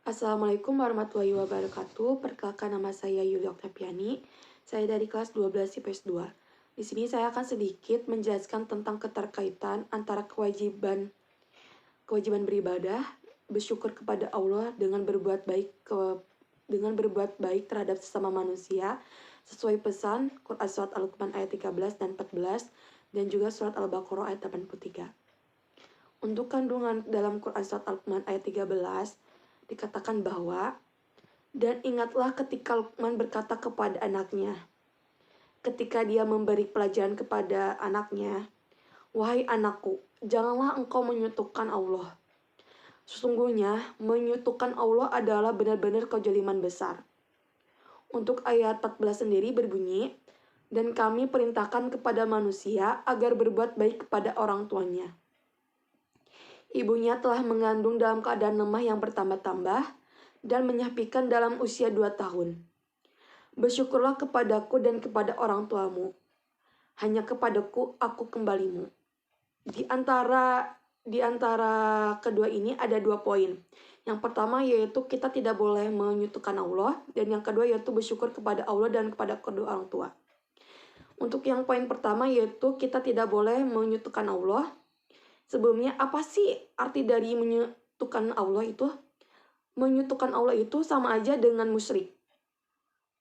Assalamualaikum warahmatullahi wabarakatuh. Perkenalkan, nama saya Yulia Oktaviani. Saya dari kelas 12 IPS 2. Di sini saya akan sedikit menjelaskan tentang keterkaitan antara kewajiban beribadah, bersyukur kepada Allah dengan berbuat baik terhadap sesama manusia sesuai pesan Quran Surat Al-Luqman ayat 13 dan 14 dan juga Surat Al-Baqarah ayat 83. Untuk kandungan dalam Quran Surat Al-Luqman ayat 13 dikatakan bahwa, dan ingatlah ketika Luqman berkata kepada anaknya, ketika dia memberi pelajaran kepada anaknya, "Wahai anakku, janganlah engkau menyekutukan Allah. Sesungguhnya menyekutukan Allah adalah benar-benar kezaliman besar." Untuk ayat 14 sendiri berbunyi, "Dan kami perintahkan kepada manusia agar berbuat baik kepada orang tuanya. Ibunya telah mengandung dalam keadaan lemah yang bertambah-tambah dan menyapikan dalam usia 2 tahun. Bersyukurlah kepadaku dan kepada orang tuamu. Hanya kepadaku aku kembalimu." Di antara kedua ini ada 2 poin. Yang pertama yaitu kita tidak boleh menyekutukan Allah, dan yang kedua yaitu bersyukur kepada Allah dan kepada kedua orang tua. Untuk yang poin pertama yaitu kita tidak boleh menyekutukan Allah. Sebelumnya, apa sih arti dari menyekutukan Allah itu? Menyekutukan Allah itu sama aja dengan musyrik.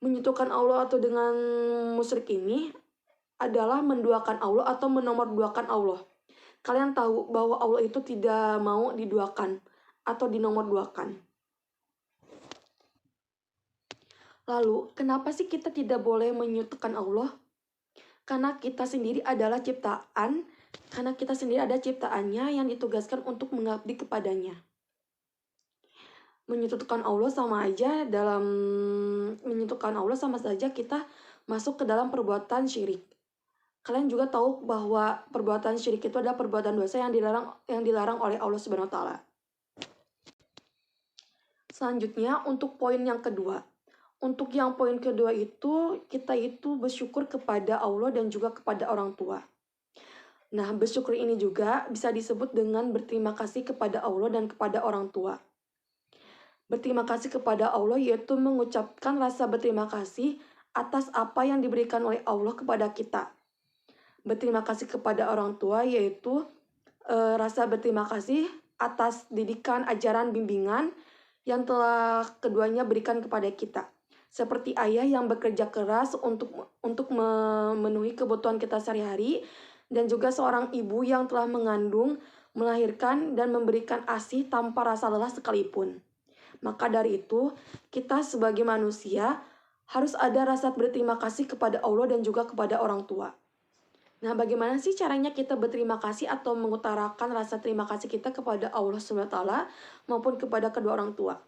Menyekutukan Allah atau dengan musyrik ini adalah menduakan Allah atau menomorduakan Allah. Kalian tahu bahwa Allah itu tidak mau diduakan atau dinomorduakan. Lalu, kenapa sih kita tidak boleh menyekutukan Allah? Karena kita sendiri adalah ciptaannya yang ditugaskan untuk mengabdi kepadanya. Menyekutukan Allah sama saja kita masuk ke dalam perbuatan syirik. Kalian juga tahu bahwa perbuatan syirik itu adalah perbuatan dosa yang dilarang oleh Allah Subhanahu wa taala. Selanjutnya untuk poin yang kedua. Untuk yang poin kedua itu kita itu bersyukur kepada Allah dan juga kepada orang tua. Nah, bersyukur ini juga bisa disebut dengan berterima kasih kepada Allah dan kepada orang tua. Berterima kasih kepada Allah yaitu mengucapkan rasa berterima kasih atas apa yang diberikan oleh Allah kepada kita. Berterima kasih kepada orang tua yaitu rasa berterima kasih atas didikan, ajaran, bimbingan yang telah keduanya berikan kepada kita. Seperti ayah yang bekerja keras untuk memenuhi kebutuhan kita sehari-hari, dan juga seorang ibu yang telah mengandung, melahirkan, dan memberikan ASI tanpa rasa lelah sekalipun. Maka dari itu, kita sebagai manusia harus ada rasa berterima kasih kepada Allah dan juga kepada orang tua. Nah, bagaimana sih caranya kita berterima kasih atau mengutarakan rasa terima kasih kita kepada Allah SWT maupun kepada kedua orang tua?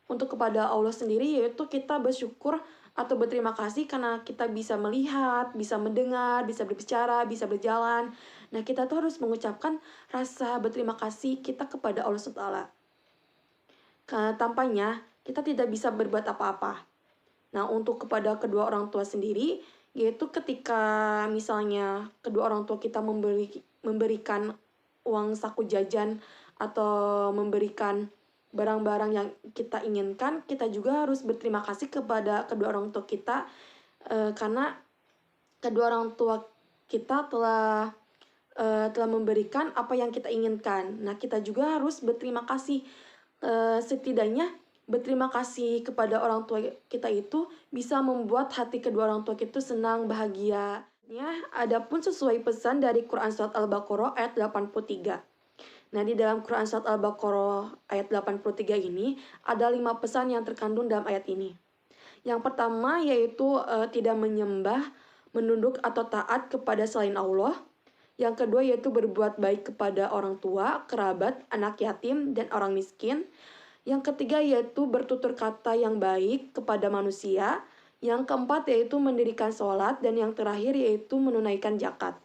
Untuk kepada Allah sendiri yaitu kita bersyukur atau berterima kasih karena kita bisa melihat, bisa mendengar, bisa berbicara, bisa berjalan. Nah, kita tuh harus mengucapkan rasa berterima kasih kita kepada Allah SWT. Karena tampaknya kita tidak bisa berbuat apa-apa. Nah, untuk kepada kedua orang tua sendiri, yaitu ketika misalnya kedua orang tua kita memberikan uang saku jajan atau memberikan barang-barang yang kita inginkan, kita juga harus berterima kasih kepada kedua orang tua kita karena kedua orang tua kita telah memberikan apa yang kita inginkan. Nah, kita juga harus berterima kasih. Setidaknya berterima kasih kepada orang tua kita itu bisa membuat hati kedua orang tua kita senang, bahagia. Adapun sesuai pesan dari Quran Surat Al-Baqarah ayat 83. Nah, di dalam Quran Surat Al-Baqarah ayat 83 ini ada 5 pesan yang terkandung dalam ayat ini. Yang pertama yaitu tidak menyembah, menunduk atau taat kepada selain Allah. Yang kedua yaitu berbuat baik kepada orang tua, kerabat, anak yatim, dan orang miskin. Yang ketiga yaitu bertutur kata yang baik kepada manusia. Yang keempat yaitu mendirikan sholat, dan yang terakhir yaitu menunaikan zakat.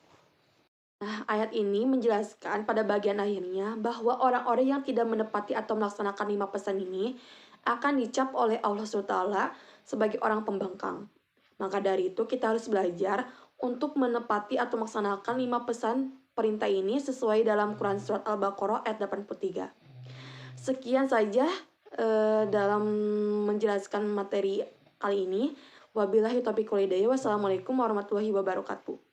Nah, ayat ini menjelaskan pada bagian akhirnya bahwa orang-orang yang tidak menepati atau melaksanakan 5 pesan ini akan dicap oleh Allah SWT sebagai orang pembangkang. Maka dari itu kita harus belajar untuk menepati atau melaksanakan 5 pesan perintah ini sesuai dalam Quran Surat Al-Baqarah ayat 83. Sekian saja dalam menjelaskan materi kali ini. Wabillahi taufiq wal hidayah. Wassalamualaikum warahmatullahi wabarakatuh.